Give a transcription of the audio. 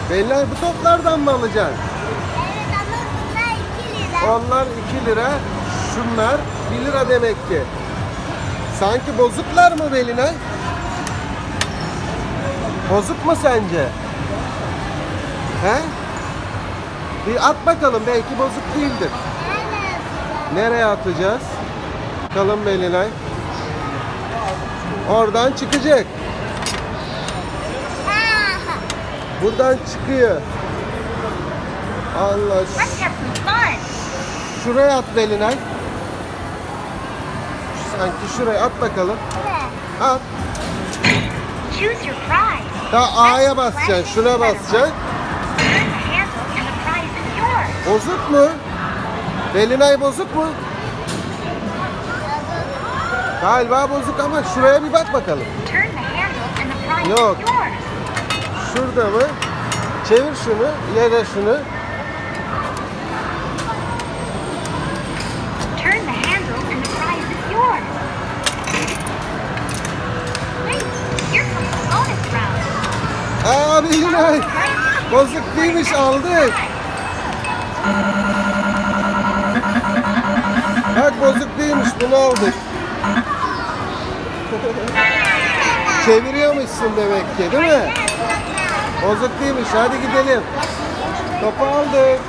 Belinay bu toplardan mı alacaksın? Evet ama bunlar 2 lira. Onlar 2 lira. Şunlar 1 lira demek ki. Sanki bozuklar mı Belinay? Bozuk mu sence? He? Bir at bakalım, belki bozuk değildir. Nereye atacağız? Bakalım Belinay. Oradan çıkacak. Buradan çıkıyor. Allah. Şuraya at Belinay. Sanki şuraya at bakalım. At. Daha A'ya basacaksın. Şuna basacaksın. Bozuk mu? Belinay bozuk mu? Galiba bozuk ama şuraya bir bak bakalım. Yok. Şurada mı? Çevir şunu, yere şunu. Aa Belinay, bozuk değilmiş, aldık. Bak bozuk değilmiş, bunu aldık. Çeviriyormuşsun demek ki, değil mi? Bozuk değilmiş, hadi gidelim. Topu aldık.